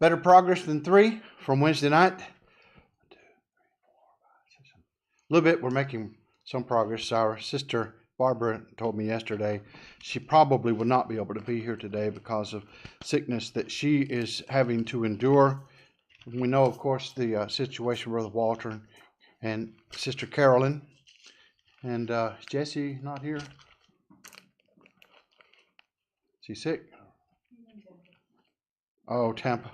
Better progress than 3 from Wednesday night? A little bit. We're making some progress. Our sister Barbara told me yesterday she probably will not be able to be here today because of sickness that she is having to endure. We know, of course, the situation with Walter and Sister Carolyn. And is Jessie not here? She's sick? Oh, Tampa.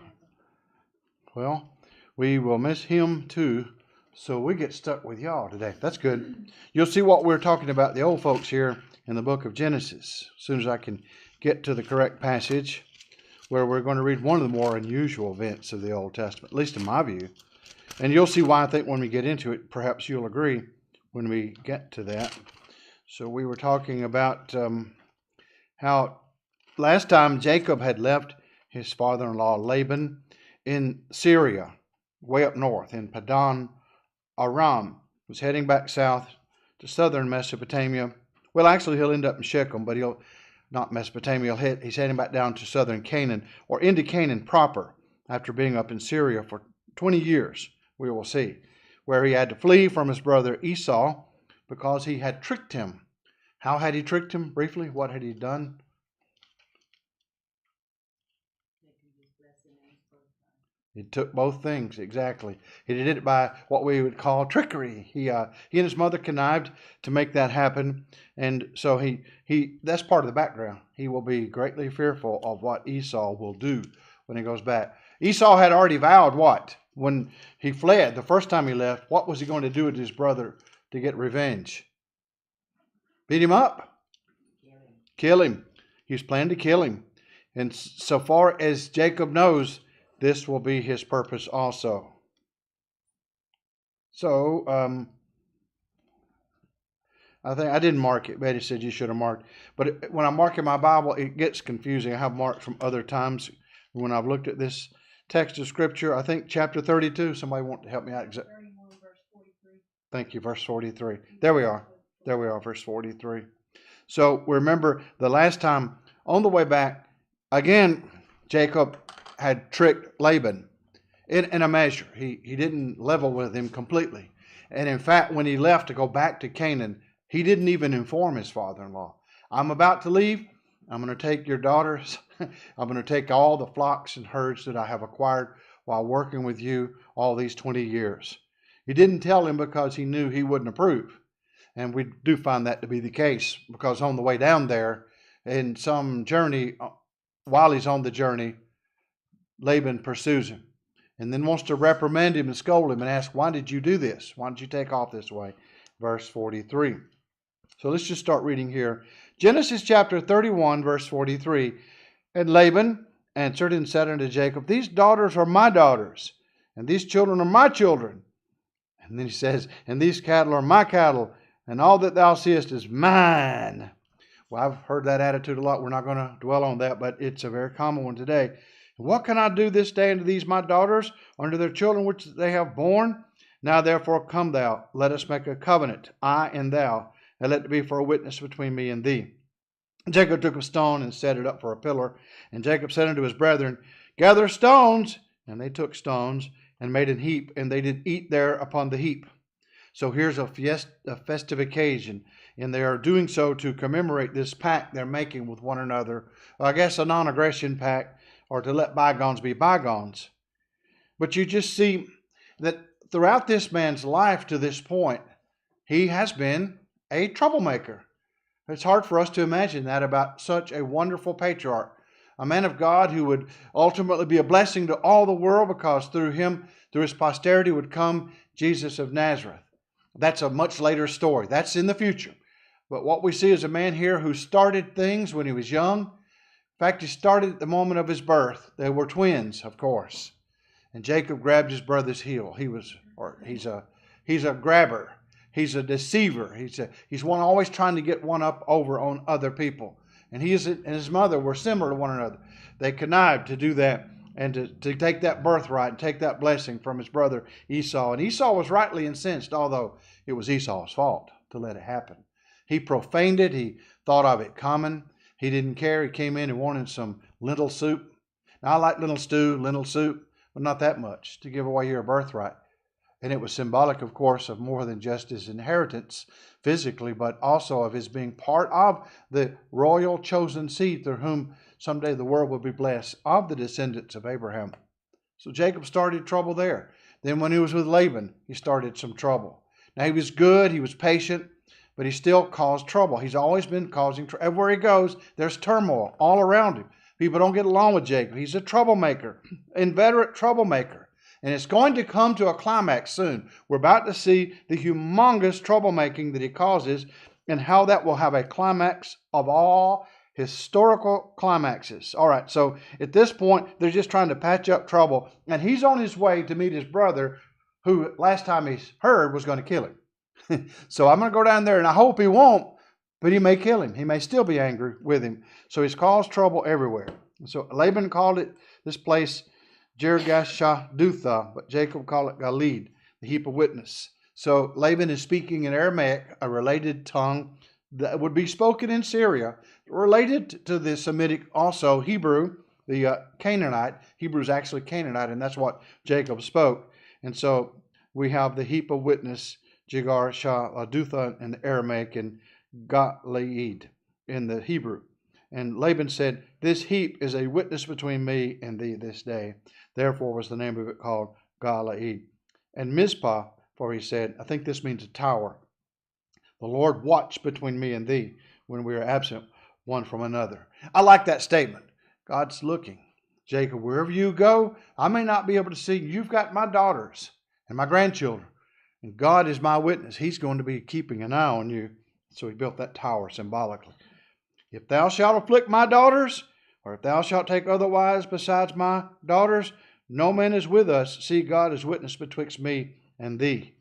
Well, we will miss him too. So we get stuck with y'all today. That's good. You'll see what we're talking about, the old folks here in the book of Genesis, as soon as I can get to the correct passage, where we're going to read one of the more unusual events of the Old Testament, at least in my view. And you'll see why I think when we get into it, perhaps you'll agree when we get to that. So we were talking about how last time Jacob had left his father-in-law Laban in Syria, way up north in Padan Aram, was heading back south to southern Mesopotamia. Well, actually, he'll end up in Shechem, but he'll not Mesopotamia. He's heading back down to southern Canaan, or into Canaan proper, after being up in Syria for 20 years, we will see, where he had to flee from his brother Esau because he had tricked him. How had he tricked him? Briefly, what had he done? He took both things, exactly. He did it by what we would call trickery. He and his mother connived to make that happen. And so he that's part of the background. He will be greatly fearful of what Esau will do when he goes back. Esau had already vowed what? When he fled, the first time he left, what was he going to do with his brother to get revenge? Beat him up? Kill him. He was planning to kill him. And so far as Jacob knows, this will be his purpose also. So, I think I didn't mark it. Betty said you should have marked. But when I mark in my Bible, it gets confusing. I have marked from other times when I've looked at this text of Scripture. I think chapter 32. Somebody want to help me out? 31, verse 43. Thank you, verse 43. There we are. There we are, verse 43. So remember the last time on the way back, again, Jacob had tricked Laban in a measure. He didn't level with him completely. And in fact, when he left to go back to Canaan, he didn't even inform his father-in-law. I'm about to leave. I'm going to take your daughters. I'm going to take all the flocks and herds that I have acquired while working with you all these 20 years. He didn't tell him because he knew he wouldn't approve. And we do find that to be the case, because on the way down there, in some journey, while he's on the journey, Laban pursues him and then wants to reprimand him and scold him and ask, why did you do this? Why did you take off this way? Verse 43. So let's just start reading here. Genesis chapter 31, verse 43. And Laban answered and said unto Jacob, these daughters are my daughters, and these children are my children. And then he says, and these cattle are my cattle, and all that thou seest is mine. Well, I've heard that attitude a lot. We're not going to dwell on that, but it's a very common one today. What can I do this day unto these my daughters, unto their children which they have borne? Now therefore come thou, let us make a covenant, I and thou, and let it be for a witness between me and thee. And Jacob took a stone and set it up for a pillar. And Jacob said unto his brethren, gather stones. And they took stones and made an heap, and they did eat there upon the heap. So here's a festive occasion, and they are doing so to commemorate this pact they're making with one another. I guess a non-aggression pact, or to let bygones be bygones. But you just see that throughout this man's life to this point, he has been a troublemaker. It's hard for us to imagine that about such a wonderful patriarch, a man of God who would ultimately be a blessing to all the world, because through him, through his posterity, would come Jesus of Nazareth. That's a much later story. That's in the future. But what we see is a man here who started things when he was young. In fact, he started at the moment of his birth. They were twins, of course. And Jacob grabbed his brother's heel. He's a grabber. He's a deceiver. He's one always trying to get one up over on other people. And he and his mother were similar to one another. They connived to do that and to take that birthright and take that blessing from his brother Esau. And Esau was rightly incensed, although it was Esau's fault to let it happen. He profaned it. He thought of it common. He didn't care. He came in and wanted some lentil soup. Now, I like lentil stew, lentil soup, but not that much to give away your birthright. And it was symbolic, of course, of more than just his inheritance physically, but also of his being part of the royal chosen seed through whom someday the world will be blessed, of the descendants of Abraham. So Jacob started trouble there. Then when he was with Laban, he started some trouble. Now he was good, he was patient, but he still caused trouble. He's always been causing trouble. Everywhere he goes, there's turmoil all around him. People don't get along with Jacob. He's a troublemaker, inveterate troublemaker. And it's going to come to a climax soon. We're about to see the humongous troublemaking that he causes and how that will have a climax of all historical climaxes. All right, so at this point, they're just trying to patch up trouble. And he's on his way to meet his brother, who last time he's heard was going to kill him. So I'm going to go down there, and I hope he won't, but he may kill him. He may still be angry with him. So he's caused trouble everywhere. So Laban called this place Jergashadutha, but Jacob called it Galid, the heap of witness. So Laban is speaking in Aramaic, a related tongue that would be spoken in Syria, related to the Semitic also Hebrew, the Canaanite. Hebrew is actually Canaanite, and that's what Jacob spoke. And so we have the heap of witness, Jergashadutha in the Aramaic, and Galid in the Hebrew. And Laban said, "This heap is a witness between me and thee this day." Therefore was the name of it called Galid. And Mizpah, for he said, I think this means a tower. The Lord watched between me and thee when we are absent one from another. I like that statement. God's looking. Jacob, wherever you go, I may not be able to see. You've got my daughters and my grandchildren. And God is my witness. He's going to be keeping an eye on you. So he built that tower symbolically. If thou shalt afflict my daughters, or if thou shalt take other wives besides my daughters, no man is with us. See, God is witness betwixt me and thee.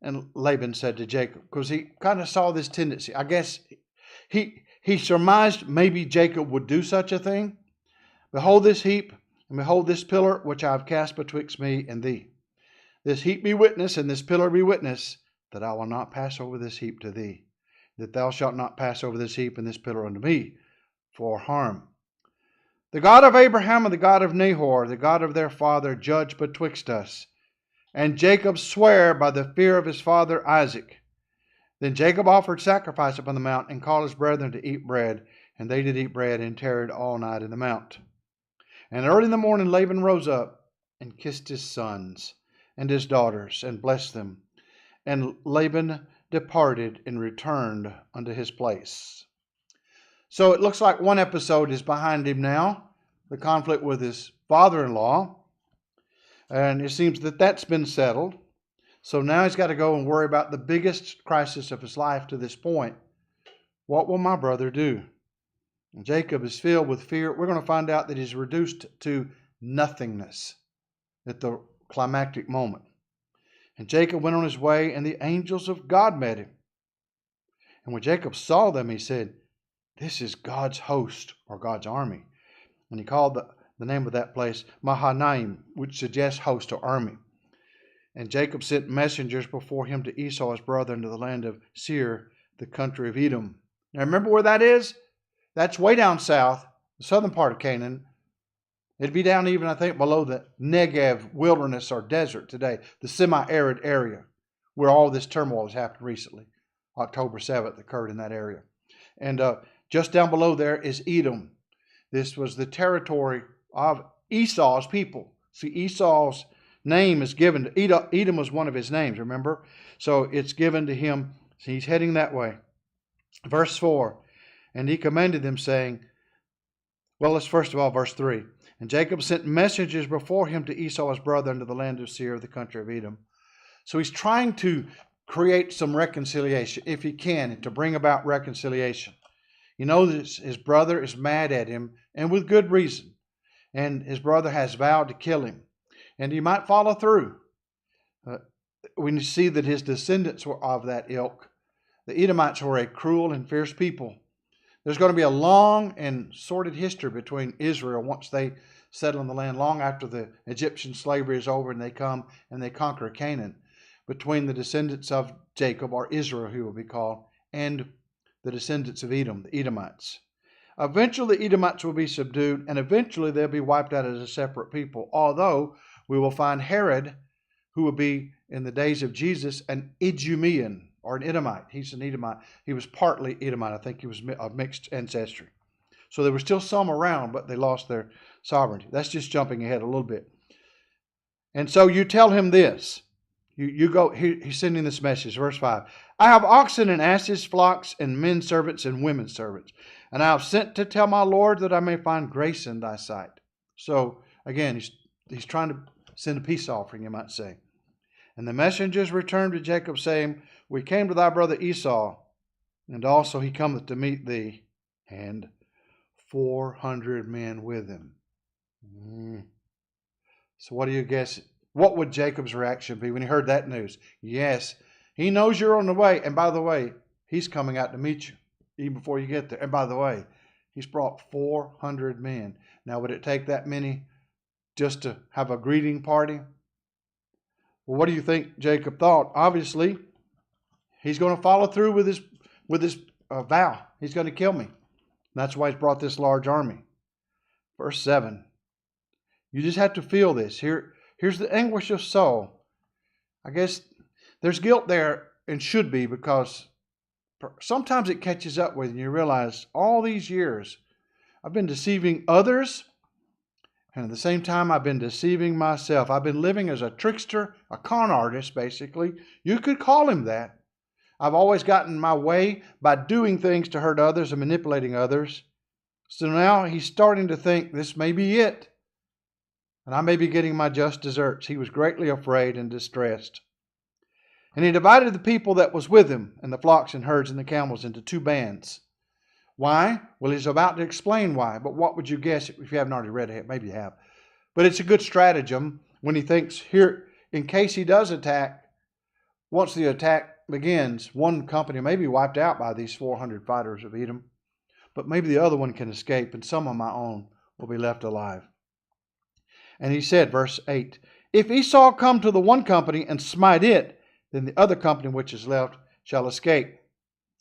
And Laban said to Jacob, because he kind of saw this tendency. I guess he surmised maybe Jacob would do such a thing. Behold this heap, and behold this pillar, which I have cast betwixt me and thee. This heap be witness, and this pillar be witness, that I will not pass over this heap to thee, that thou shalt not pass over this heap and this pillar unto me for harm. The God of Abraham and the God of Nahor, the God of their father, judge betwixt us. And Jacob sware by the fear of his father Isaac. Then Jacob offered sacrifice upon the mount, and called his brethren to eat bread. And they did eat bread, and tarried all night in the mount. And early in the morning Laban rose up, and kissed his sons and his daughters, and blessed them. And Laban departed and returned unto his place. So it looks like one episode is behind him now, the conflict with his father-in-law. And it seems that that's been settled. So now he's got to go and worry about the biggest crisis of his life to this point. What will my brother do? And Jacob is filled with fear. We're going to find out that he's reduced to nothingness at the climactic moment. And Jacob went on his way, and the angels of God met him. And when Jacob saw them, he said, "This is God's host," or God's army. And he called the name of that place Mahanaim, which suggests host or army. And Jacob sent messengers before him to Esau his brother into the land of Seir, the country of Edom. Now remember where that is? That's way down south, the southern part of Canaan. It'd be down even, I think, below the Negev wilderness or desert today, the semi-arid area where all this turmoil has happened recently. October 7th occurred in that area. And just down below there is Edom. This was the territory of Esau's people. See, Esau's name is given to Edom was one of his names, remember? So it's given to him. So he's heading that way. Verse 4, and he commanded them, saying, well, let's first of all, verse 3. And Jacob sent messengers before him to Esau his brother into the land of Seir, the country of Edom. So he's trying to create some reconciliation, if he can, to bring about reconciliation. You know that his brother is mad at him, and with good reason. And his brother has vowed to kill him. And he might follow through. When you see that his descendants were of that ilk, the Edomites were a cruel and fierce people. There's going to be a long and sordid history between Israel once they settle in the land, long after the Egyptian slavery is over and they come and they conquer Canaan, between the descendants of Jacob, or Israel, who will be called, and the descendants of Edom, the Edomites. Eventually, the Edomites will be subdued, and eventually they'll be wiped out as a separate people. Although we will find Herod, who will be in the days of Jesus an Idumean or an Edomite. He's an Edomite. He was partly Edomite. I think he was of mixed ancestry. So there were still some around, but they lost their sovereignty. That's just jumping ahead a little bit. And so you tell him this. You go, he's sending this message, verse 5. I have oxen and asses, flocks, and men servants and women servants. And I have sent to tell my Lord that I may find grace in thy sight. So, again, he's trying to send a peace offering, you might say. And the messengers returned to Jacob, saying, we came to thy brother Esau, and also he cometh to meet thee, and 400 men with him. So what do you guess? What would Jacob's reaction be when he heard that news? Yes, he knows you're on the way. And by the way, he's coming out to meet you even before you get there. And by the way, he's brought 400 men. Now, would it take that many just to have a greeting party? Well, what do you think Jacob thought? Obviously, he's going to follow through with his vow. He's going to kill me. That's why he's brought this large army. Verse 7. You just have to feel this. Here's the anguish of soul. I guess there's guilt there, and should be, because sometimes it catches up with you and you realize all these years I've been deceiving others, and at the same time I've been deceiving myself. I've been living as a trickster, a con artist, basically. You could call him that. I've always gotten my way by doing things to hurt others and manipulating others. So now he's starting to think this may be it, and I may be getting my just deserts. He was greatly afraid and distressed. And he divided the people that was with him, and the flocks and herds and the camels, into 2 bands. Why? Well, he's about to explain why. But what would you guess if you haven't already read it? Maybe you have. But it's a good stratagem when he thinks here, in case he does attack, once the attack begins, one company may be wiped out by these 400 fighters of Edom. But maybe the other one can escape, and some of my own will be left alive. And he said, verse 8, if Esau come to the one company and smite it, then the other company which is left shall escape.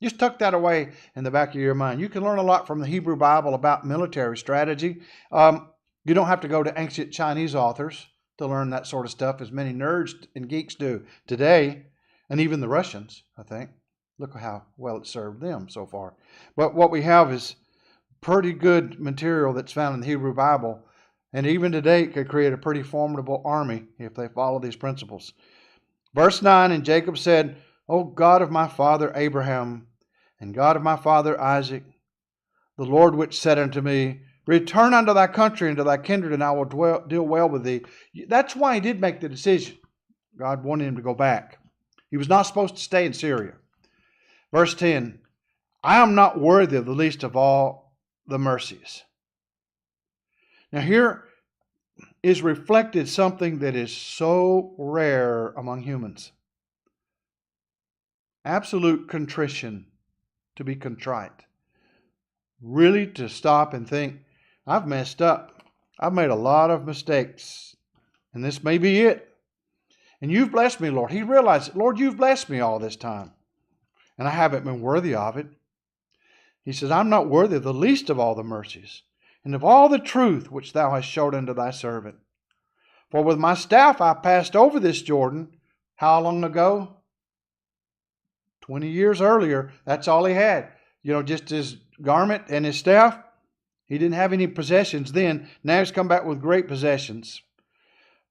Just tuck that away in the back of your mind. You can learn a lot from the Hebrew Bible about military strategy. You don't have to go to ancient Chinese authors to learn that sort of stuff, as many nerds and geeks do today, and even the Russians, I think. Look how well it served them so far. But what we have is pretty good material that's found in the Hebrew Bible, and even today it could create a pretty formidable army if they follow these principles. Verse 9, and Jacob said, O God of my father Abraham, and God of my father Isaac, the Lord which said unto me, return unto thy country and to thy kindred, and I will deal well with thee. That's why he did make the decision. God wanted him to go back. He was not supposed to stay in Syria. Verse 10, I am not worthy of the least of all the mercies. Now here is reflected something that is so rare among humans. Absolute contrition, to be contrite. Really to stop and think, I've messed up. I've made a lot of mistakes, and this may be it. And you've blessed me, Lord. He realized, Lord, you've blessed me all this time, and I haven't been worthy of it. He says, I'm not worthy of the least of all the mercies, and of all the truth which thou hast showed unto thy servant. For with my staff I passed over this Jordan. How long ago? 20 years earlier. That's all he had. Just his garment and his staff. He didn't have any possessions then. Now he's come back with great possessions.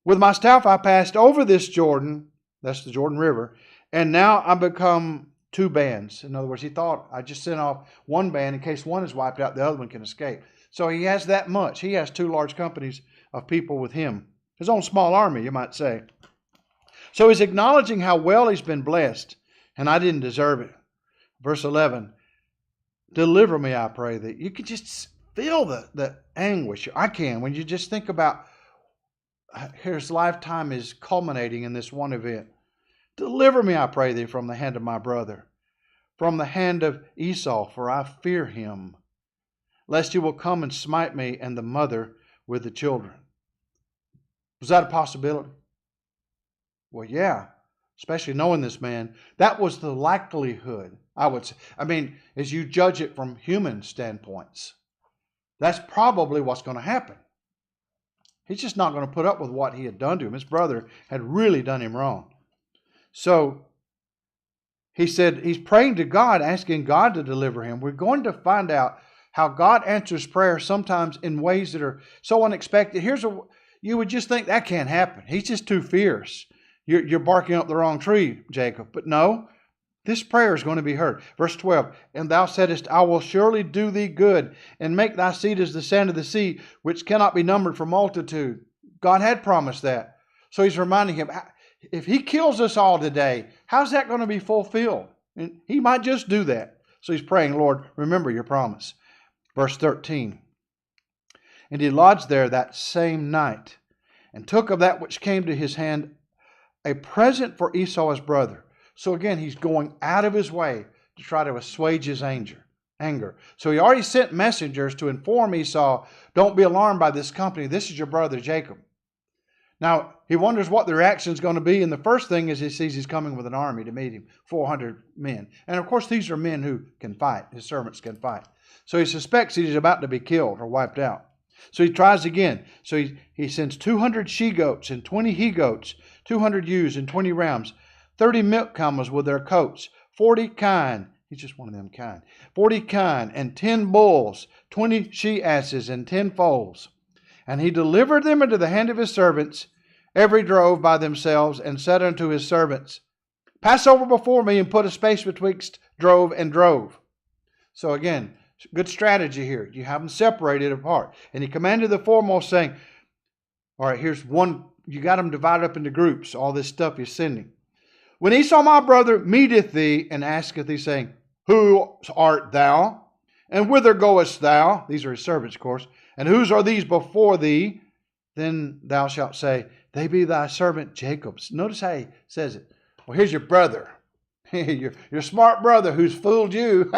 With my staff I passed over this Jordan. That's the Jordan River. And now I become 2 bands. In other words, he thought, I just sent off one band in case one is wiped out, the other one can escape. So he has that much. He has 2 large companies of people with him. His own small army, you might say. So he's acknowledging how well he's been blessed, and I didn't deserve it. Verse 11, deliver me, I pray thee. You can just feel the anguish. I can, when you just think about his lifetime is culminating in this one event. Deliver me, I pray thee, from the hand of my brother, from the hand of Esau, for I fear him, lest he will come and smite me and the mother with the children. Was that a possibility? Well, yeah, especially knowing this man. That was the likelihood, I would say. I mean, as you judge it from human standpoints. That's probably what's going to happen. He's just not going to put up with what he had done to him. His brother had really done him wrong. So he said he's praying to God, asking God to deliver him. We're going to find out how God answers prayer sometimes in ways that are so unexpected. You would just think that can't happen. He's just too fierce. You're barking up the wrong tree, Jacob. But no, this prayer is going to be heard. Verse 12, and thou saidest, I will surely do thee good, and make thy seed as the sand of the sea, which cannot be numbered for multitude. God had promised that. So he's reminding him, if he kills us all today, how's that going to be fulfilled? And he might just do that. So he's praying, Lord, remember your promise. Verse 13, and he lodged there that same night, and took of that which came to his hand a present for Esau his brother. So again, he's going out of his way to try to assuage his anger. So he already sent messengers to inform Esau, don't be alarmed by this company. This is your brother Jacob. Now, he wonders what the reaction is going to be. And the first thing is he sees he's coming with an army to meet him, 400 men. And of course, these are men who can fight. His servants can fight. So he suspects he's about to be killed or wiped out. So he tries again. So he sends 200 she-goats and 20 he-goats, 200 ewes and 20 rams, 30 milk camels with their coats, 40 kine. He's just one of them kine. 40 kine and 10 bulls, 20 she-asses and 10 foals. And he delivered them into the hand of his servants, every drove by themselves, and said unto his servants, pass over before me and put a space betwixt drove and drove. So again, good strategy here. You have them separated apart. And he commanded the foremost, saying, all right, here's one. You got them divided up into groups, all this stuff he's sending. When Esau my brother meeteth thee and asketh thee, saying, who art thou? And whither goest thou? These are his servants, of course. And whose are these before thee? Then thou shalt say, they be thy servant Jacob's. Notice how he says it. Well, here's your brother. your smart brother who's fooled you.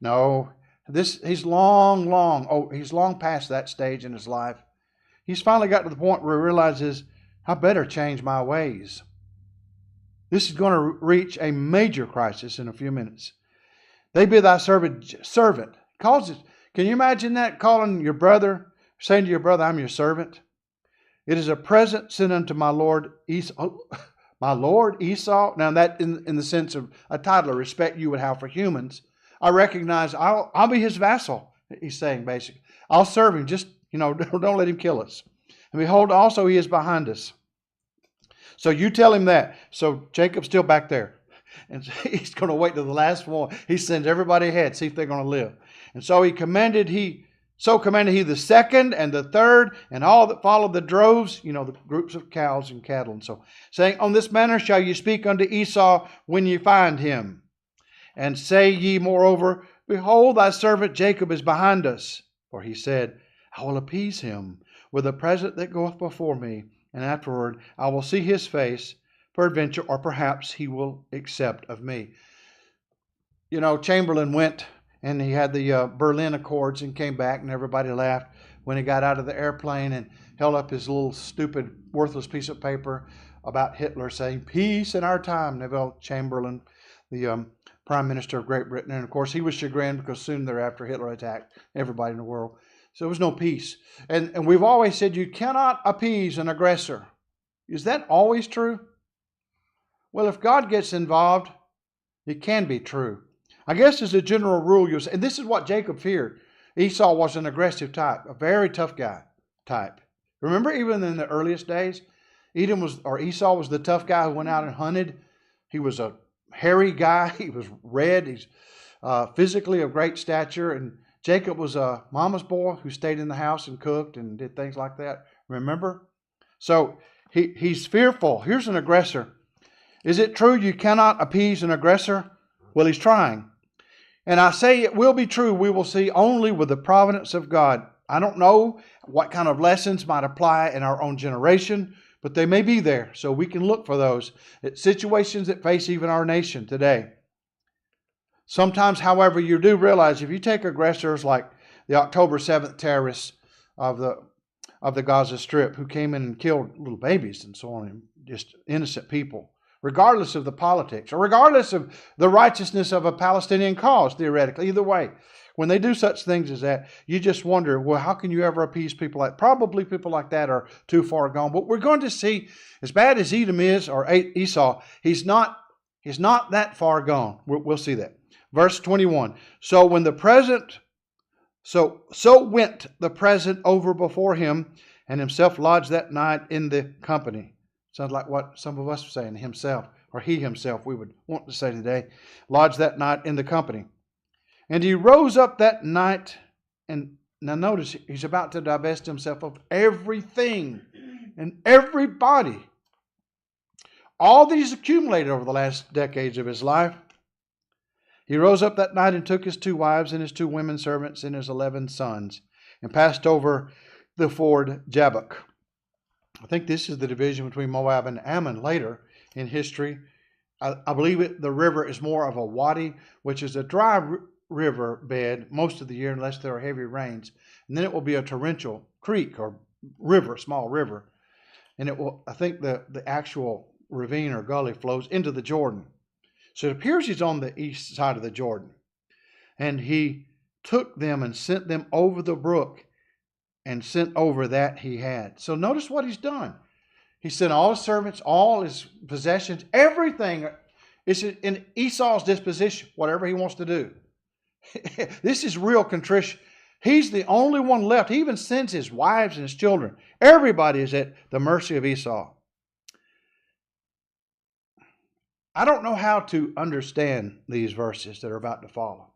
No, he's long past that stage in his life. He's finally got to the point where he realizes, I better change my ways. This is going to reach a major crisis in a few minutes. They be thy servant. Can you imagine that? Calling your brother, saying to your brother, I'm your servant. It is a present sent unto my Lord Esau. Oh, my Lord Esau. Now that in the sense of a title of respect you would have for humans. I recognize I'll be his vassal. He's saying basically, I'll serve him. Just, don't let him kill us. And behold, also he is behind us. So you tell him that. So Jacob's still back there. And he's going to wait till the last one. He sends everybody ahead, see if they're going to live. And so commanded he the second and the third and all that followed the droves, the groups of cows and cattle. And so saying, on this manner shall you speak unto Esau when you find him. And say ye moreover, behold, thy servant Jacob is behind us. For he said, I will appease him with a present that goeth before me. And afterward I will see his face, peradventure, or perhaps he will accept of me. Chamberlain went and he had the Berlin Accords and came back and everybody laughed when he got out of the airplane and held up his little stupid, worthless piece of paper about Hitler saying, peace in our time. Neville Chamberlain, the Prime Minister of Great Britain. And of course he was chagrined because soon thereafter Hitler attacked everybody in the world. So there was no peace. And we've always said you cannot appease an aggressor. Is that always true? Well, if God gets involved, it can be true. I guess as a general rule, you'll say, and this is what Jacob feared. Esau was an aggressive type, a very tough guy type. Remember, even in the earliest days, Esau was the tough guy who went out and hunted. He was a hairy guy. He was red. He's physically of great stature. And Jacob was a mama's boy who stayed in the house and cooked and did things like that. Remember? So he's fearful. Here's an aggressor. Is it true you cannot appease an aggressor? Well, he's trying. And I say it will be true. We will see only with the providence of God. I don't know what kind of lessons might apply in our own generation, but they may be there. So we can look for those situations that face even our nation today. Sometimes, however, you do realize if you take aggressors like the October 7th terrorists of the Gaza Strip who came in and killed little babies and so on, and just innocent people, regardless of the politics or regardless of the righteousness of a Palestinian cause, theoretically, either way, when they do such things as that, you just wonder, well, how can you ever appease people like, probably people like that are too far gone. But we're going to see, as bad as Edom is, or Esau, he's not that far gone. We'll see that. Verse 21. So went the present over before him, and himself lodged that night in the company. Sounds like what some of us are saying, himself, or he himself, we would want to say today. Lodged that night in the company. And he rose up that night, and now notice, he's about to divest himself of everything and everybody. All that he's accumulated over the last decades of his life. He rose up that night and took his 2 wives and his 2 women servants and his 11 sons, and passed over the ford Jabbok. I think this is the division between Moab and Ammon later in history. I believe the river is more of a wadi, which is a dry river bed most of the year unless there are heavy rains. And then it will be a torrential creek or river, small river. And it will, I think the actual ravine or gully flows into the Jordan. So it appears he's on the east side of the Jordan. And he took them and sent them over the brook and sent over that he had. So notice what he's done. He sent all his servants, all his possessions, everything is in Esau's disposition, whatever he wants to do. This is real contrition. He's the only one left. He even sends his wives and his children. Everybody is at the mercy of Esau. I don't know how to understand these verses that are about to follow,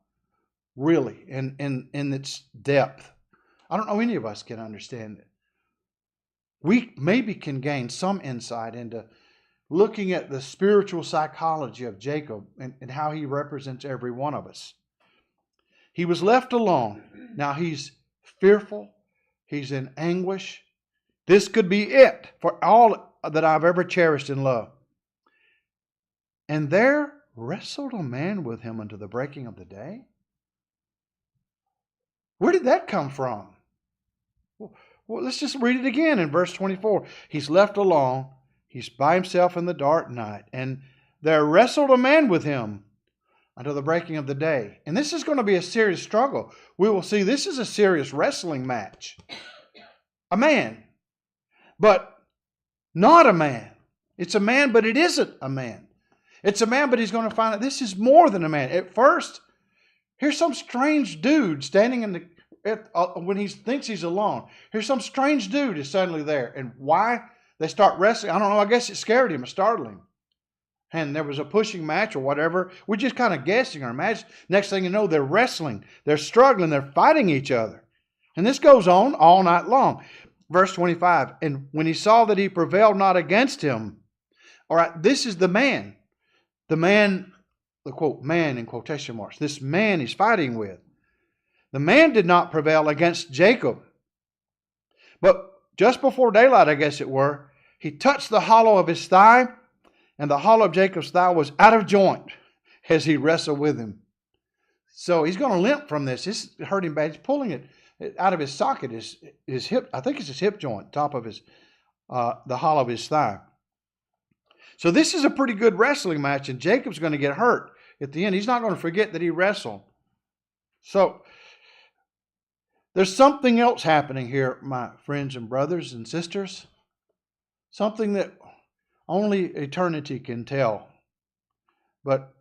really, in its depth. I don't know any of us can understand it. We maybe can gain some insight into looking at the spiritual psychology of Jacob and how he represents every one of us. He was left alone. Now he's fearful. He's in anguish. This could be it for all that I've ever cherished and loved. And there wrestled a man with him unto the breaking of the day. Where did that come from? Well, let's just read it again in verse 24. He's left alone. He's by himself in the dark night. And there wrestled a man with him until the breaking of the day. And this is going to be a serious struggle. We will see this is a serious wrestling match. A man, but not a man. It's a man, but it isn't a man. It's a man, but he's going to find out this is more than a man. At first, here's some strange dude standing in when he thinks he's alone. Here's some strange dude is suddenly there. And why they start wrestling, I don't know. I guess it scared him, it startled him. And there was a pushing match or whatever. We're just kind of guessing or imagining. Next thing you know, they're wrestling. They're struggling. They're fighting each other. And this goes on all night long. Verse 25, and when he saw that he prevailed not against him. All right, this is the man. The man, the quote, man in quotation marks. This man he's fighting with. The man did not prevail against Jacob. But just before daylight, I guess it were, he touched the hollow of his thigh, and the hollow of Jacob's thigh was out of joint as he wrestled with him. So he's going to limp from this. This hurt him bad. He's pulling it out of his socket, his hip. I think it's his hip joint, top of his, the hollow of his thigh. So this is a pretty good wrestling match, and Jacob's going to get hurt at the end. He's not going to forget that he wrestled. So there's something else happening here, my friends and brothers and sisters. Something that only eternity can tell. But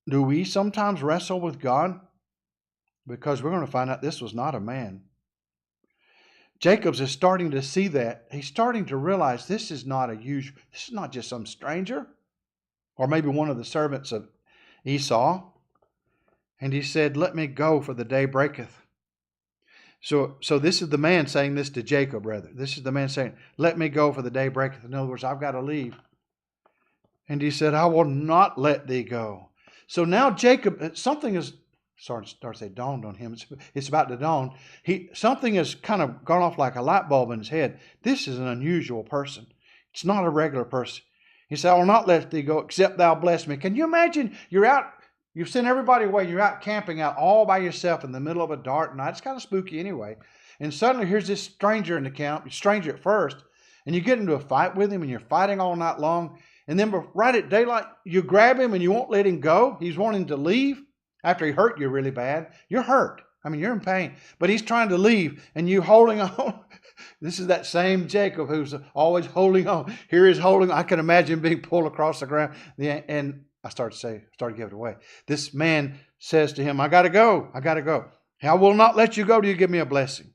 do we sometimes wrestle with God? Because we're going to find out this was not a man. Jacob's is starting to see that. He's starting to realize this is not this is not just some stranger, or maybe one of the servants of Esau. And he said, let me go, for the day breaketh. So this is the man saying this to Jacob, rather. This is the man saying, let me go, for the day breaketh. In other words, I've got to leave. And he said, I will not let thee go. So now Jacob, something is starts to say dawned on him. It's about to dawn. Something has kind of gone off like a light bulb in his head. This is an unusual person. It's not a regular person. He said, I will not let thee go, except thou bless me. Can you imagine you're out, you've sent everybody away, you're out camping out all by yourself in the middle of a dark night. It's kind of spooky anyway. And suddenly here's this stranger in the camp, stranger at first, and you get into a fight with him and you're fighting all night long. And then right at daylight, you grab him and you won't let him go. He's wanting to leave. after he hurt you really bad. You're hurt. I mean, you're in pain. But he's trying to leave and you holding on. This is that same Jacob who's always holding on. Here he's holding on. I can imagine being pulled across the ground. And I started to give it away. This man says to him, I got to go. I got to go. I will not let you go till you give me a blessing.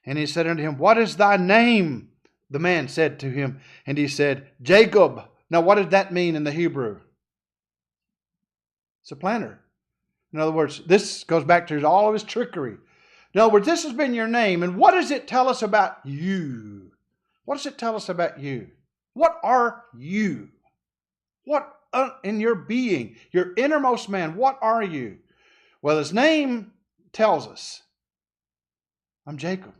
And he said unto him, what is thy name? The man said to him, and he said, Jacob. Now, what does that mean in the Hebrew? Supplanter. In other words, this goes back to all of his trickery. In other words, this has been your name. And what does it tell us about you? What does it tell us about you? What are you? What in your being, your innermost man, what are you? Well, his name tells us, I'm Jacob.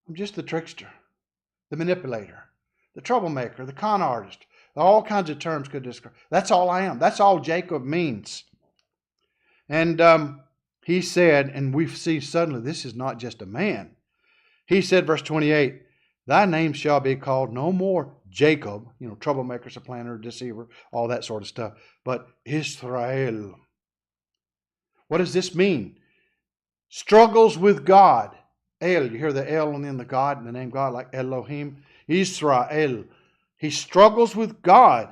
I'm just the trickster, the manipulator, the troublemaker, the con artist. All kinds of terms could describe. That's all I am. That's all Jacob means. And he said, and we see suddenly this is not just a man. He said, verse 28, thy name shall be called no more Jacob, troublemaker, supplanter, deceiver, all that sort of stuff, but Israel. What does this mean? Struggles with God. El, you hear the El and then the God and the name God, like Elohim. Israel. He struggles with God.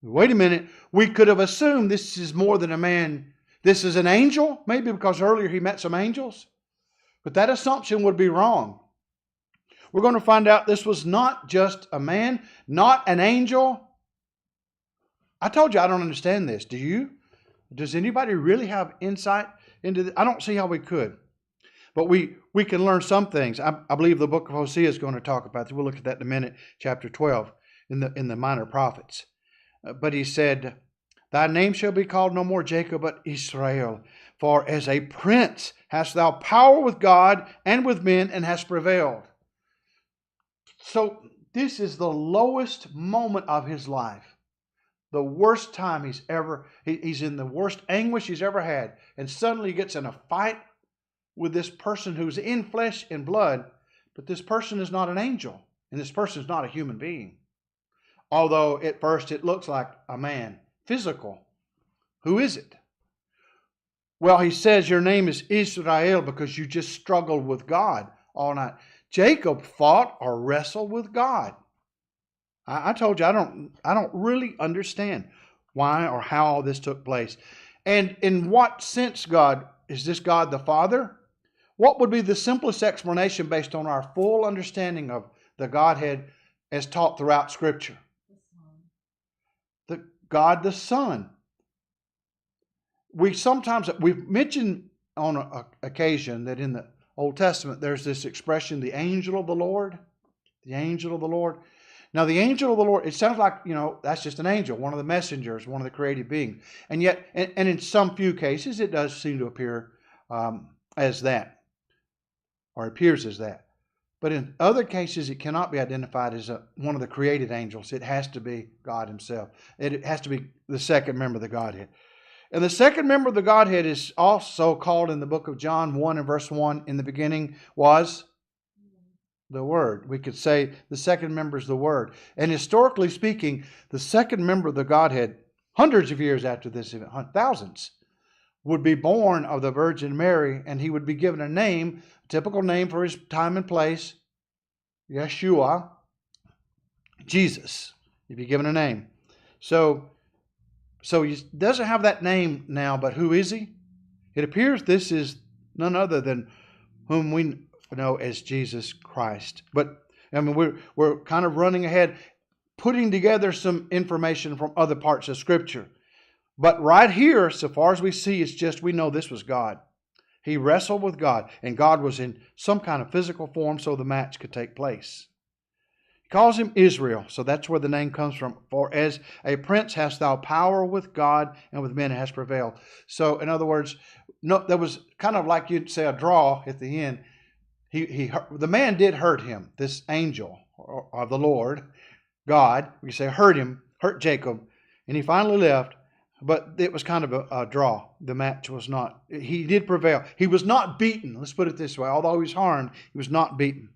Wait a minute. We could have assumed this is more than a man. This is an angel, maybe because earlier he met some angels. But that assumption would be wrong. We're going to find out this was not just a man, not an angel. I told you I don't understand this. Do you? Does anybody really have insight into this? I don't see how we could. But we can learn some things. I believe the book of Hosea is going to talk about this. We'll look at that in a minute, chapter 12, in the minor prophets. But he said, thy name shall be called no more Jacob, but Israel. For as a prince hast thou power with God and with men, and hast prevailed. So this is the lowest moment of his life. The worst time he's in the worst anguish he's ever had. And suddenly he gets in a fight with this person who's in flesh and blood, but this person is not an angel, and this person is not a human being. Although at first it looks like a man, physical. Who is it? Well, he says your name is Israel because you just struggled with God all night. Jacob fought or wrestled with God. I told you I don't really understand why or how all this took place. And in what sense is this God the Father? What would be the simplest explanation based on our full understanding of the Godhead as taught throughout Scripture? The God the Son. We've mentioned on an occasion that in the Old Testament there's this expression, the angel of the Lord. The angel of the Lord. Now the angel of the Lord, it sounds like, that's just an angel, one of the messengers, one of the created beings. And yet, and in some few cases, it does seem to appear as that. Or appears as that. But in other cases, it cannot be identified as one of the created angels. It has to be God himself. It has to be the second member of the Godhead. And the second member of the Godhead is also called in the book of John 1 and verse 1, in the beginning was the Word. We could say the second member is the Word. And historically speaking, the second member of the Godhead, hundreds of years after this event, thousands, would be born of the Virgin Mary, and he would be given a name, a typical name for his time and place, Yeshua, Jesus. He'd be given a name. So he doesn't have that name now, but who is he? It appears this is none other than whom we know as Jesus Christ. But I mean, we're kind of running ahead, putting together some information from other parts of Scripture. But right here, so far as we see, it's just we know this was God. He wrestled with God, and God was in some kind of physical form so the match could take place. He calls him Israel, so that's where the name comes from. For as a prince hast thou power with God and with men hast prevailed. So in other words, there was kind of like you'd say a draw at the end. The man did hurt him, this angel of the Lord, God, we say hurt Jacob, and he finally left. But it was kind of a draw. The match was not. He did prevail. He was not beaten. Let's put it this way. Although he was harmed, he was not beaten.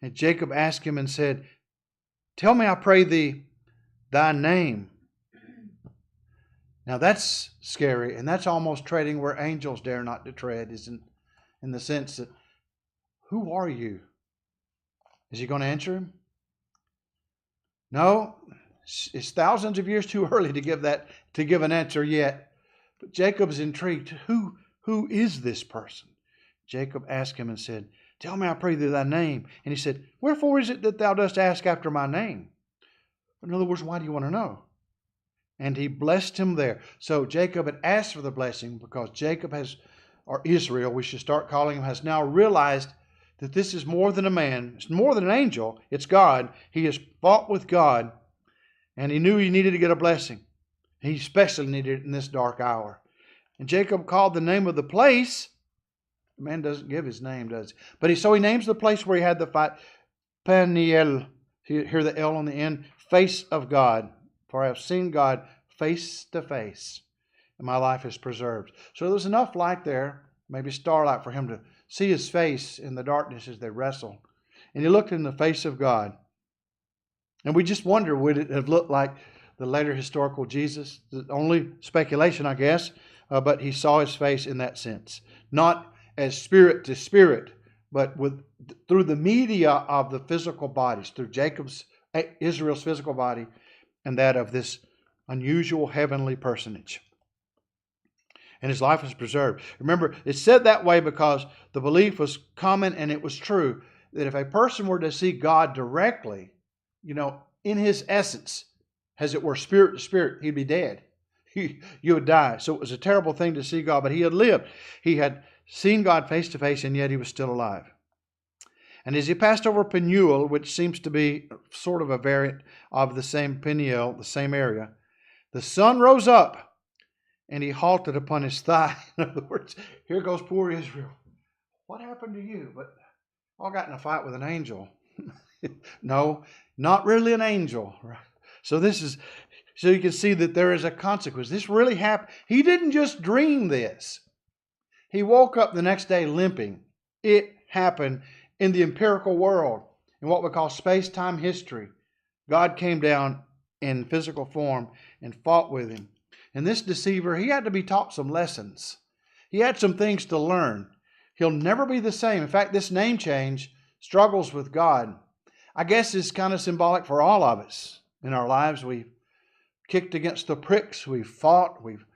And Jacob asked him and said, tell me, I pray thee, thy name. Now that's scary, and that's almost treading where angels dare not to tread, isn't in the sense that, who are you? Is he going to answer him? No, it's thousands of years too early to give an answer yet. But Jacob's intrigued. Who is this person? Jacob asked him and said, Tell me, I pray thee, thy name. And he said, Wherefore is it that thou dost ask after my name? In other words, why do you want to know? And he blessed him there. So Jacob had asked for the blessing because Jacob has, or Israel, we should start calling him, has now realized that this is more than a man. It's more than an angel. It's God. He has fought with God, and he knew he needed to get a blessing. He especially needed it in this dark hour. And Jacob called the name of the place. The man doesn't give his name, does he? But so he names the place where he had the fight, Peniel. Hear the L on the end. Face of God. For I have seen God face to face, and my life is preserved. So there was enough light there, maybe starlight, for him to see his face in the darkness as they wrestled. And he looked in the face of God. And we just wonder, would it have looked like the later historical Jesus? Only speculation, I guess, but he saw his face in that sense. Not as spirit to spirit, but through the media of the physical bodies, through Israel's physical body, and that of this unusual heavenly personage. And his life was preserved. Remember, it's said that way because the belief was common and it was true that if a person were to see God directly, in his essence, as it were spirit to spirit, he'd be dead. You would die. So it was a terrible thing to see God, but he had lived. He had seen God face to face, and yet he was still alive. And as he passed over Penuel, which seems to be sort of a variant of the same Peniel, the same area, the sun rose up and he halted upon his thigh. In other words, here goes poor Israel. What happened to you? But I got in a fight with an angel. No, not really an angel. So you can see that there is a consequence. This really happened. He didn't just dream this. He woke up the next day limping. It happened in the empirical world, in what we call space-time history. God came down in physical form and fought with him. And this deceiver, he had to be taught some lessons. He had some things to learn. He'll never be the same. In fact, this name change, struggles with God, I guess is kind of symbolic for all of us. In our lives, we've kicked against the pricks, we've fought, we've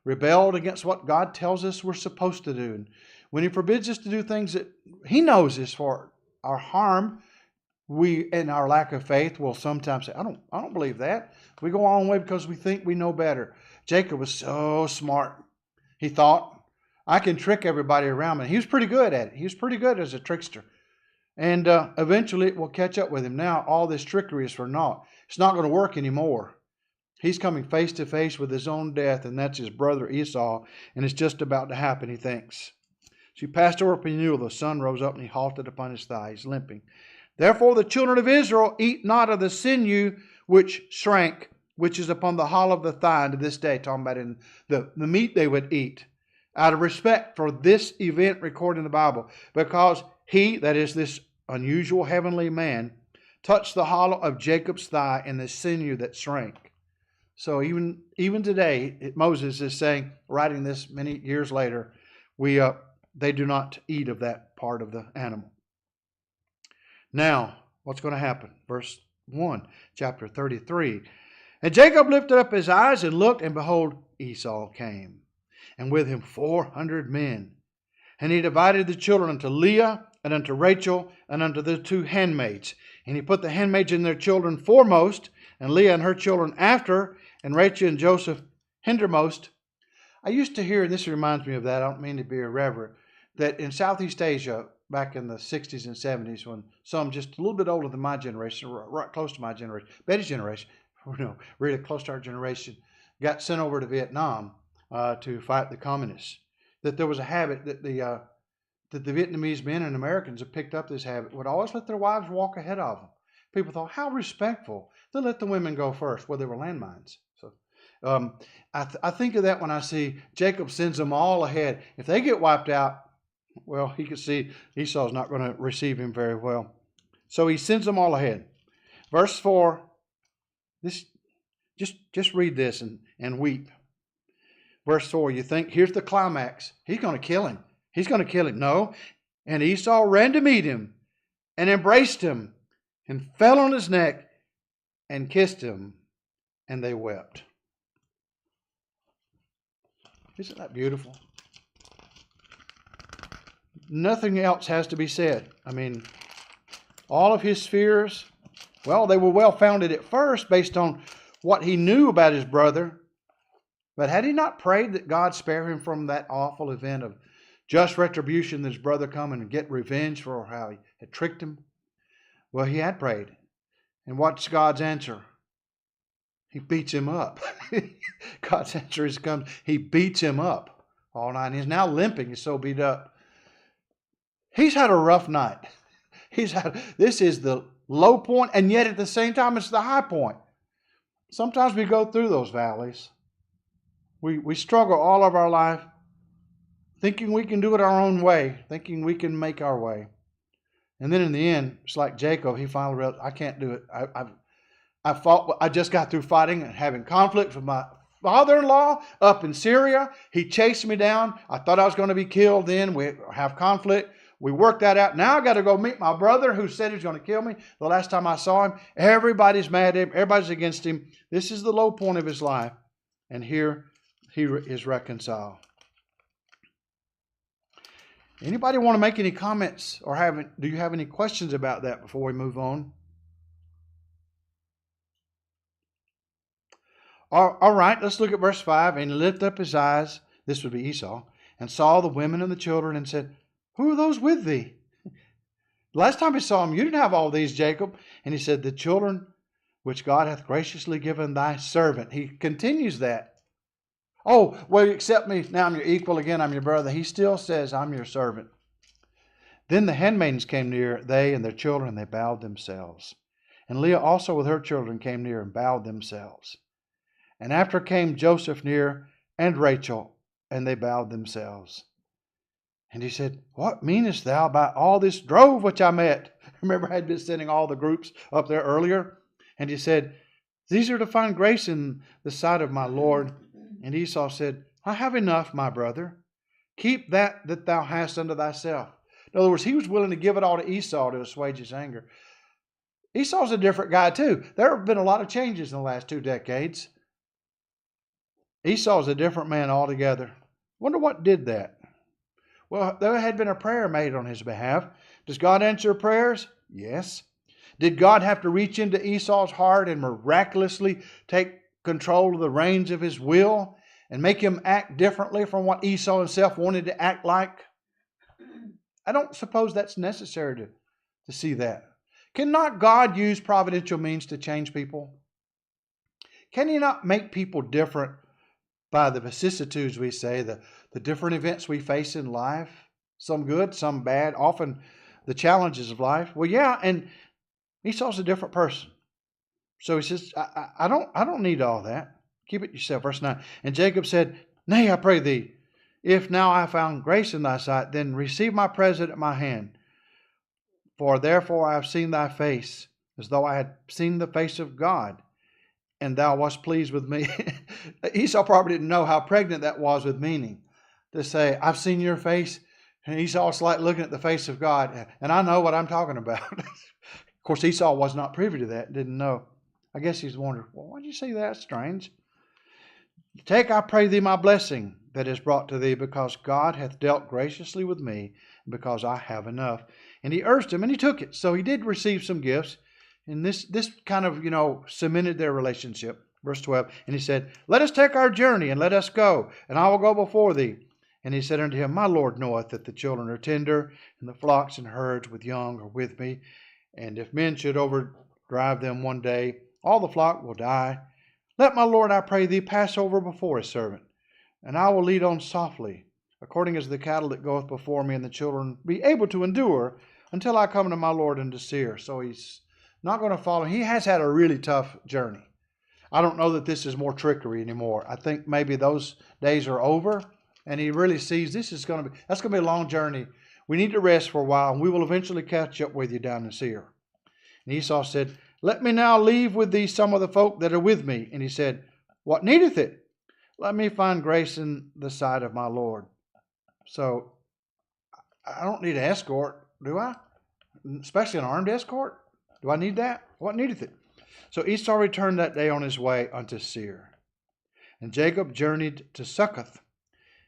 rebelled against what God tells us we're supposed to do. And when he forbids us to do things that he knows is for our harm, we, in our lack of faith, will sometimes say, I don't believe that. We go our own way because we think we know better. Jacob was so smart. He thought, I can trick everybody around me. He was pretty good at it. He was pretty good as a trickster. And eventually it will catch up with him. Now all this trickery is for naught. It's not going to work anymore. He's coming face to face with his own death, and that's his brother Esau, and it's just about to happen, he thinks. So he passed over Penuel, the sun rose up, and he halted upon his thigh. He's limping. Therefore the children of Israel eat not of the sinew which shrank, which is upon the hollow of the thigh unto this day, talking about in the meat they would eat, out of respect for this event recorded in the Bible, because he, that is this unusual heavenly man, touched the hollow of Jacob's thigh and the sinew that shrank. So even today, Moses is saying, writing this many years later, they do not eat of that part of the animal. Now, what's going to happen? Verse 1, chapter 33. And Jacob lifted up his eyes and looked, and behold, Esau came, and with him 400 men. And he divided the children unto Leah, and unto Rachel, and unto the two handmaids. And he put the handmaids and their children foremost, and Leah and her children after, and Rachel and Joseph hindermost. I used to hear, and this reminds me of that, I don't mean to be irreverent, that in Southeast Asia, back in the 60s and 70s, when some just a little bit older than my generation, right close to my generation, Betty's generation, really close to our generation, got sent over to Vietnam to fight the communists, that there was a habit that the Vietnamese men and Americans have picked up this habit, would always let their wives walk ahead of them. People thought, how respectful. They let the women go first. Well, they were landmines. So I think of that when I see Jacob sends them all ahead. If they get wiped out, well, he could see Esau's not going to receive him very well. So he sends them all ahead. Verse 4, just read this and weep. Verse 4, you think, here's the climax. He's going to kill him. He's going to kill him. No. And Esau ran to meet him and embraced him and fell on his neck and kissed him, and they wept. Isn't that beautiful? Nothing else has to be said. I mean, all of his fears, well, they were well founded at first based on what he knew about his brother. But had he not prayed that God spare him from that awful event of just retribution, that his brother come and get revenge for how he had tricked him? Well, he had prayed. And what's God's answer? He beats him up. God's answer is comes, he beats him up all night. And he's now limping. He's so beat up. He's had a rough night. This is the low point, and yet at the same time, it's the high point. Sometimes we go through those valleys. We struggle all of our life thinking we can do it our own way, thinking we can make our way. And then in the end, it's like Jacob. He finally realized, I can't do it. I just got through fighting and having conflict with my father-in-law up in Syria. He chased me down. I thought I was going to be killed then. We have conflict. We worked that out. Now I got to go meet my brother who said he was going to kill me. The last time I saw him, everybody's mad at him. Everybody's against him. This is the low point of his life. And here he is reconciled. Anybody want to make any comments or do you have any questions about that before we move on? All right, let's look at verse 5. And he lifted up his eyes, this would be Esau, and saw the women and the children and said, who are those with thee? Last time he saw him, you didn't have all these, Jacob. And he said, the children which God hath graciously given thy servant. He continues that. Oh, well, you accept me. Now I'm your equal again. I'm your brother. He still says, I'm your servant. Then the handmaidens came near, they and their children, they bowed themselves. And Leah also with her children came near and bowed themselves. And after came Joseph near and Rachel, and they bowed themselves. And he said, what meanest thou by all this drove which I met? Remember I had been sending all the groups up there earlier. And he said, these are to find grace in the sight of my Lord. And Esau said, I have enough, my brother. Keep that thou hast unto thyself. In other words, he was willing to give it all to Esau to assuage his anger. Esau's a different guy too. There have been a lot of changes in the last 2 decades. Esau's a different man altogether. Wonder what did that? Well, there had been a prayer made on his behalf. Does God answer prayers? Yes. Did God have to reach into Esau's heart and miraculously take control of the reins of his will and make him act differently from what Esau himself wanted to act like? I don't suppose that's necessary to see that. Cannot God use providential means to change people? Can he not make people different by the vicissitudes we say, the different events we face in life? Some good, some bad, often the challenges of life. Well, yeah, and Esau's a different person. So he says, I don't need all that. Keep it yourself. Verse 9. And Jacob said, nay, I pray thee, if now I have found grace in thy sight, then receive my present at my hand. For therefore I have seen thy face, as though I had seen the face of God, and thou wast pleased with me. Esau probably didn't know how pregnant that was with meaning. To say, I've seen your face, and Esau's like looking at the face of God, and I know what I'm talking about. Of course, Esau was not privy to that, didn't know. I guess he's wondering, well, why did you say that? Strange. Take, I pray thee, my blessing that is brought to thee, because God hath dealt graciously with me, and because I have enough. And he urged him, and he took it. So he did receive some gifts. And this kind of, cemented their relationship. Verse 12, and he said, let us take our journey, and let us go, and I will go before thee. And he said unto him, my Lord knoweth that the children are tender, and the flocks and herds with young are with me. And if men should overdrive them one day, all the flock will die. Let my Lord, I pray thee, pass over before his servant, and I will lead on softly, according as the cattle that goeth before me, and the children be able to endure until I come to my Lord and to Seir. So he's not going to follow. He has had a really tough journey. I don't know that this is more trickery anymore. I think maybe those days are over, and he really sees that's going to be a long journey. We need to rest for a while, and we will eventually catch up with you down in Seir. And Esau said, let me now leave with thee some of the folk that are with me. And he said, what needeth it? let me find grace in the sight of my Lord. So I don't need an escort, do I? Especially an armed escort? Do I need that? What needeth it? So Esau returned that day on his way unto Seir. And Jacob journeyed to Succoth,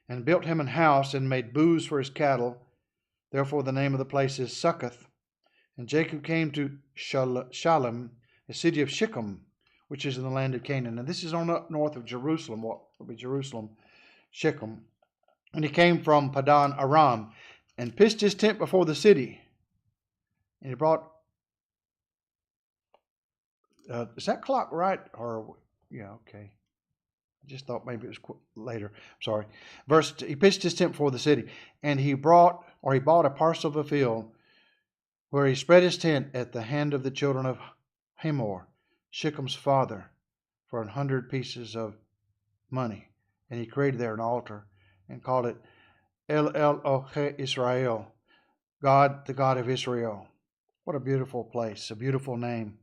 and built him an house, and made booths for his cattle. Therefore the name of the place is Succoth. And Jacob came to Shalem, a city of Shechem, which is in the land of Canaan. And this is on up north of Jerusalem, what will be Jerusalem, Shechem. And he came from Padan Aram, and pitched his tent before the city. And he brought, is that clock right? Or, yeah, okay. I just thought maybe it was later. Sorry. He pitched his tent before the city, and he bought a parcel of a field, where he spread his tent at the hand of the children of Hamor, Shechem's father, for 100 pieces of money. And he created there an altar, and called it El Israel, God, the God of Israel. What a beautiful place, a beautiful name.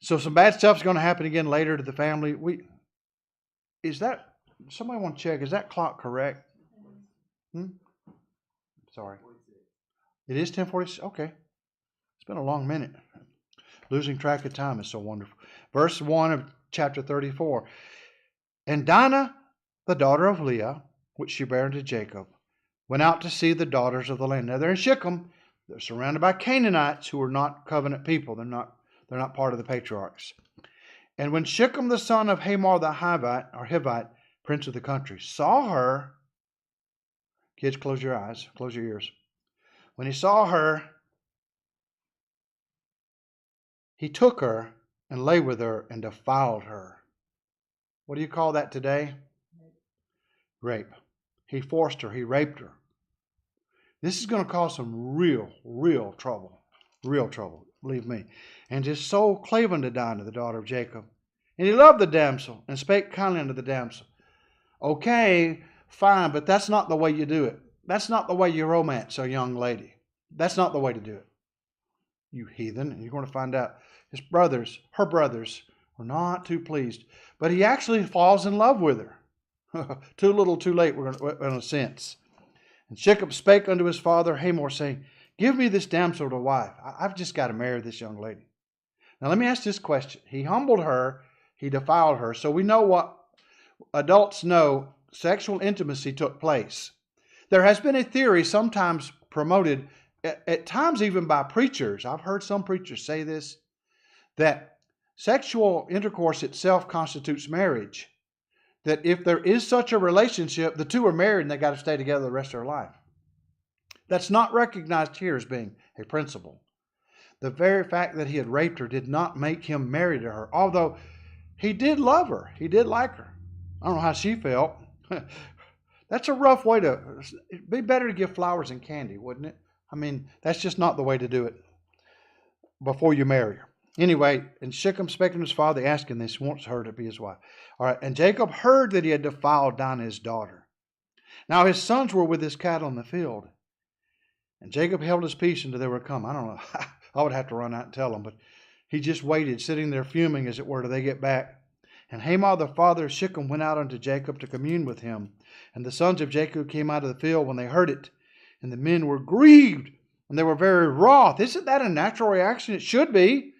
So some bad stuff is going to happen again later to the family. Somebody want to check, is that clock correct? Sorry. It is 10:46? Okay. It's been a long minute. Losing track of time is so wonderful. Verse 1 of chapter 34. And Dinah, the daughter of Leah, which she bare unto Jacob, went out to see the daughters of the land. Now they're in Shechem. They're surrounded by Canaanites who are not covenant people. They're not part of the patriarchs. And when Shechem, the son of Hamor the Hivite, prince of the country, saw her, kids, close your eyes, close your ears. When he saw her, he took her and lay with her and defiled her. What do you call that today? Rape. He forced her. He raped her. This is going to cause some real trouble. Real trouble, believe me. And his soul clave unto Dinah, the daughter of Jacob. And he loved the damsel, and spake kindly unto the damsel. Okay, fine, but that's not the way you do it. That's not the way you romance a young lady. That's not the way to do it. You heathen. And you're going to find out her brothers, were not too pleased. But he actually falls in love with her. Too little, too late, in a sense. And Shechem spake unto his father Hamor, saying, give me this damsel to wife. I've just got to marry this young lady. Now let me ask this question. He humbled her. He defiled her. So we know what adults know. Sexual intimacy took place. There has been a theory sometimes promoted, at times even by preachers. I've heard some preachers say this, that sexual intercourse itself constitutes marriage. That if there is such a relationship, the two are married and they got to stay together the rest of their life. That's not recognized here as being a principle. The very fact that he had raped her did not make him married to her, although he did love her. He did like her. I don't know how she felt. That's a rough way it'd be better to give flowers and candy, wouldn't it? I mean, that's just not the way to do it before you marry her. Anyway, and Shechem spake unto his father, asking this, he wants her to be his wife. All right, and Jacob heard that he had defiled Dinah his daughter. Now his sons were with his cattle in the field. And Jacob held his peace until they were come. I don't know. I would have to run out and tell them, but he just waited, sitting there fuming, as it were, till they get back. And Hamor, the father of Shechem, went out unto Jacob to commune with him. And the sons of Jacob came out of the field when they heard it. And the men were grieved, and they were very wroth. Isn't that a natural reaction? It should be,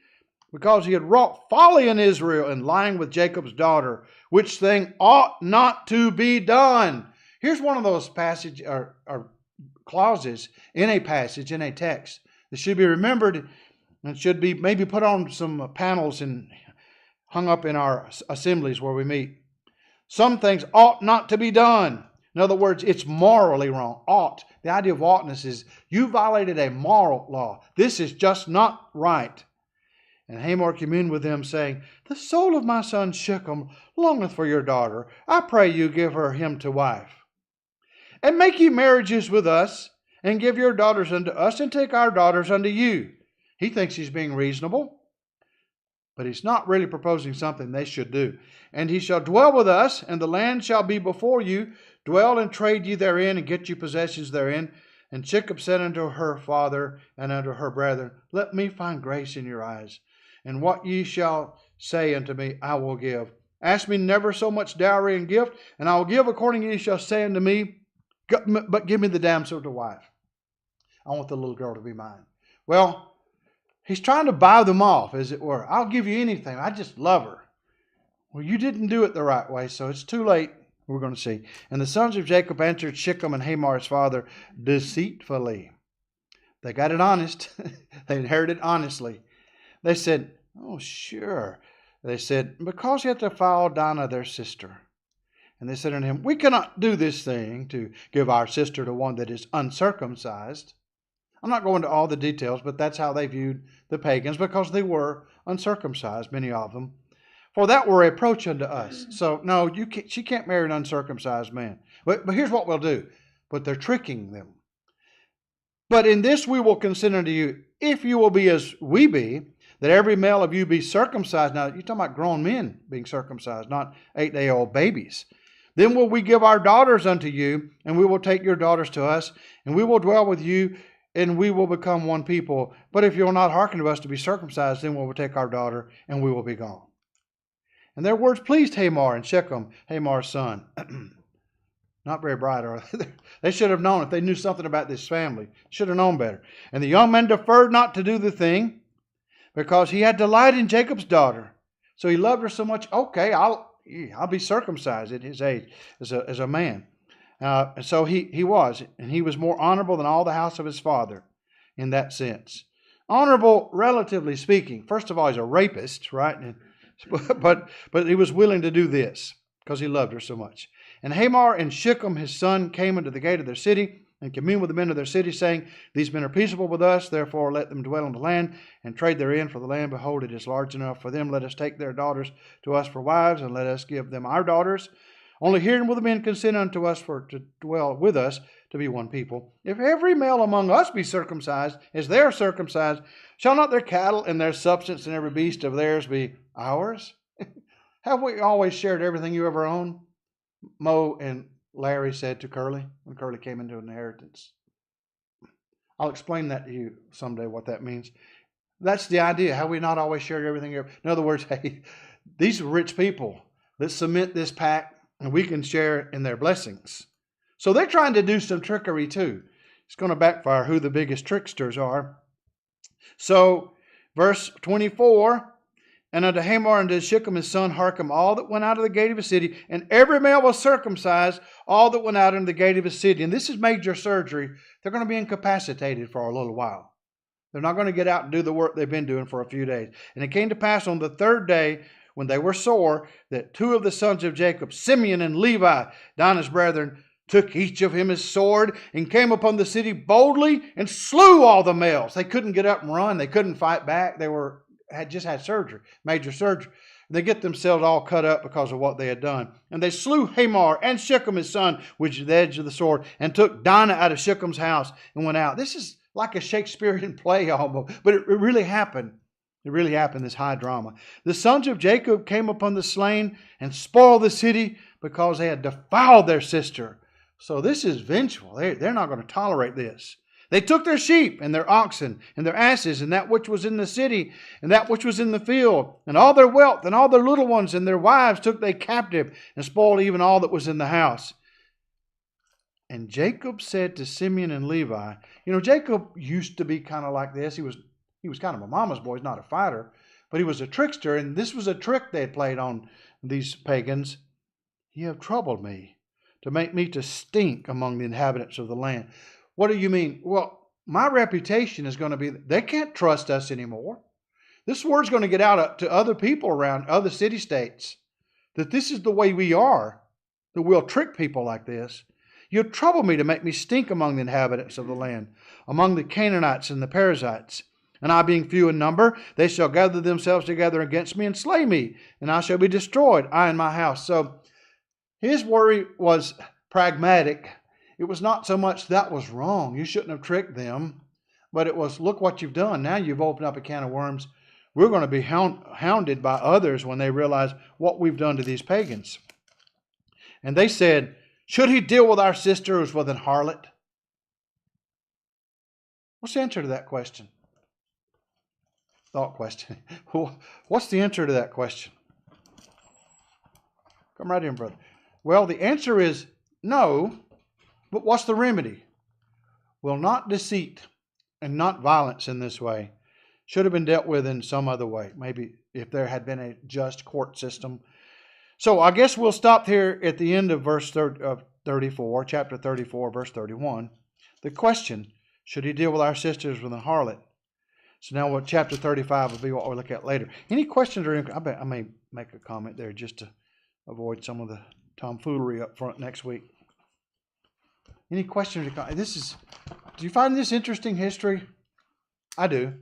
because he had wrought folly in Israel in lying with Jacob's daughter, which thing ought not to be done. Here's one of those passages or clauses in a passage, in a text, that should be remembered and should be maybe put on some panels and hung up in our assemblies where we meet. Some things ought not to be done. In other words, it's morally wrong. Ought. The idea of oughtness is you violated a moral law. This is just not right. And Hamor communed with them, saying, the soul of my son Shechem longeth for your daughter. I pray you give him to wife. And make ye marriages with us, and give your daughters unto us, and take our daughters unto you. He thinks he's being reasonable, but he's not really proposing something they should do. And he shall dwell with us, and the land shall be before you. Dwell and trade ye therein, and get you possessions therein. And Jacob said unto her father and unto her brethren, let me find grace in your eyes. And what ye shall say unto me, I will give. Ask me never so much dowry and gift, and I will give according as you shall say unto me, but give me the damsel to wife. I want the little girl to be mine. Well, he's trying to buy them off, as it were. I'll give you anything. I just love her. Well, you didn't do it the right way, so it's too late. We're going to see. And the sons of Jacob answered Shechem and Hamor his father deceitfully. They got it honest. They inherited honestly. They said, oh, sure. They said, because you have to follow Dinah, their sister. And they said unto him, we cannot do this thing to give our sister to one that is uncircumcised. I'm not going into all the details, but that's how they viewed the pagans, because they were uncircumcised, many of them. For that were a reproach unto us. So, no, she can't marry an uncircumcised man. But here's what we'll do. But they're tricking them. But in this we will consider unto you, if you will be as we be, that every male of you be circumcised. Now, you're talking about grown men being circumcised, not 8-day-old babies. Then will we give our daughters unto you, and we will take your daughters to us, and we will dwell with you, and we will become one people. But if you will not hearken to us to be circumcised, then we will take our daughter, and we will be gone. And their words pleased Hamor and Shechem, Hamor's son. Not very bright, are they? They should have known if they knew something about this family. Should have known better. And the young man deferred not to do the thing, because he had delight in Jacob's daughter. So he loved her so much. Okay, I'll be circumcised at his age as a man. And so he was, and he was more honorable than all the house of his father in that sense. Honorable, relatively speaking. First of all, he's a rapist, right? But he was willing to do this because he loved her so much. And Hamor and Shechem his son came into the gate of their city and communed with the men of their city, saying, these men are peaceable with us, therefore let them dwell on the land and trade therein, for the land, behold, it is large enough for them. Let us take their daughters to us for wives, and let us give them our daughters. Only herein will the men consent unto us to dwell with us, to be one people. If every male among us be circumcised, as they are circumcised, shall not their cattle and their substance and every beast of theirs be ours? Have we always shared everything you ever owned? Mo and Larry said to Curly when Curly came into an inheritance. I'll explain that to you someday, what that means. That's the idea. Have we not always shared everything? In other words, hey, these are rich people. Let's cement this pact and we can share in their blessings. So they're trying to do some trickery too. It's going to backfire who the biggest tricksters are. So, verse 24, and unto Hamor and to Shechem his son hearken all that went out of the gate of his city, and every male was circumcised, all that went out into the gate of his city. And this is major surgery. They're going to be incapacitated for a little while. They're not going to get out and do the work they've been doing for a few days. And it came to pass on the third day, when they were sore, that two of the sons of Jacob, Simeon and Levi, Dinah's brethren, took each of him his sword, and came upon the city boldly, and slew all the males. They couldn't get up and run. They couldn't fight back. They had just had surgery, major surgery. They get themselves all cut up because of what they had done. And they slew Hamor and Shechem his son with the edge of the sword, and took Dinah out of Shechem's house and went out. This is like a Shakespearean play almost, but it really happened. It really happened, this high drama. The sons of Jacob came upon the slain and spoiled the city because they had defiled their sister. So this is vengeful. They're not going to tolerate this. They took their sheep and their oxen and their asses and that which was in the city and that which was in the field and all their wealth and all their little ones and their wives took they captive and spoiled even all that was in the house. And Jacob said to Simeon and Levi, Jacob used to be kind of like this. He was kind of a mama's boy. He's not a fighter, but he was a trickster. And this was a trick they had played on these pagans. Ye have troubled me to make me to stink among the inhabitants of the land. What do you mean? Well, my reputation is going to be, they can't trust us anymore. This word's going to get out to other people around other city-states that this is the way we are, that we'll trick people like this. You trouble me to make me stink among the inhabitants of the land, among the Canaanites and the Perizzites. And I being few in number, they shall gather themselves together against me and slay me, and I shall be destroyed, I and my house. So his worry was pragmatic. It was not so much that was wrong. You shouldn't have tricked them. But it was, look what you've done. Now you've opened up a can of worms. We're going to be hounded by others when they realize what we've done to these pagans. And they said, should he deal with our sister as with an harlot? What's the answer to that question? Thought question. What's the answer to that question? Come right in, brother. Well, the answer is no, but what's the remedy? Well, not deceit and not violence in this way. Should have been dealt with in some other way. Maybe if there had been a just court system. So I guess we'll stop here at the end of verse 34, chapter 34, verse 31. The question, should he deal with our sisters with a harlot? So now what chapter 35 will be what we'll look at later. Any questions or I may make a comment there just to avoid some of the tomfoolery up front next week. Any questions or comments? Do you find this interesting history? I do.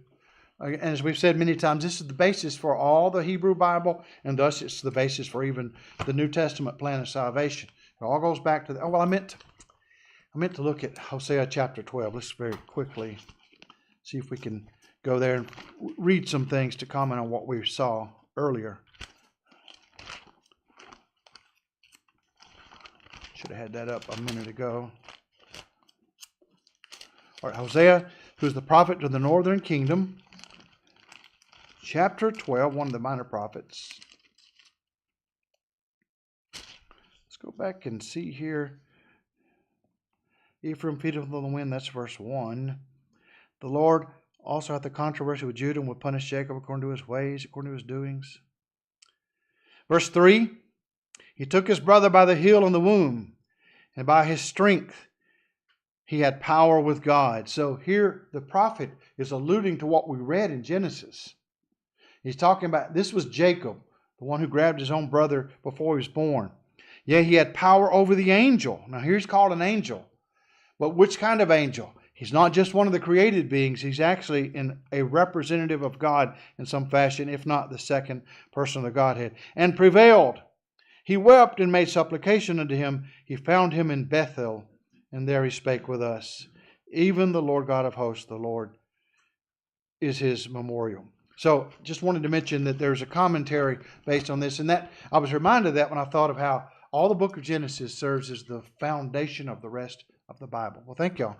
And as we've said many times, this is the basis for all the Hebrew Bible, and thus it's the basis for even the New Testament plan of salvation. It all goes back to I meant to look at Hosea chapter 12. Let's very quickly see if we can go there and read some things to comment on what we saw earlier. Should have had that up a minute ago. All right, Hosea, who's the prophet to the northern kingdom. Chapter 12, one of the minor prophets. Let's go back and see here. Ephraim feedeth on the wind, that's verse 1. The Lord also hath a controversy with Judah and will punish Jacob according to his ways, according to his doings. Verse 3. He took his brother by the heel and the womb, and by his strength he had power with God. So here the prophet is alluding to what we read in Genesis. He's talking about, this was Jacob, the one who grabbed his own brother before he was born. Yeah, he had power over the angel. Now here he's called an angel. But which kind of angel? He's not just one of the created beings. He's actually a representative of God in some fashion, if not the second person of the Godhead. And prevailed. He wept and made supplication unto him. He found him in Bethel, and there he spake with us. Even the Lord God of hosts, the Lord, is his memorial. So just wanted to mention that there's a commentary based on this. And that I was reminded of that when I thought of how all the book of Genesis serves as the foundation of the rest of the Bible. Well, thank y'all.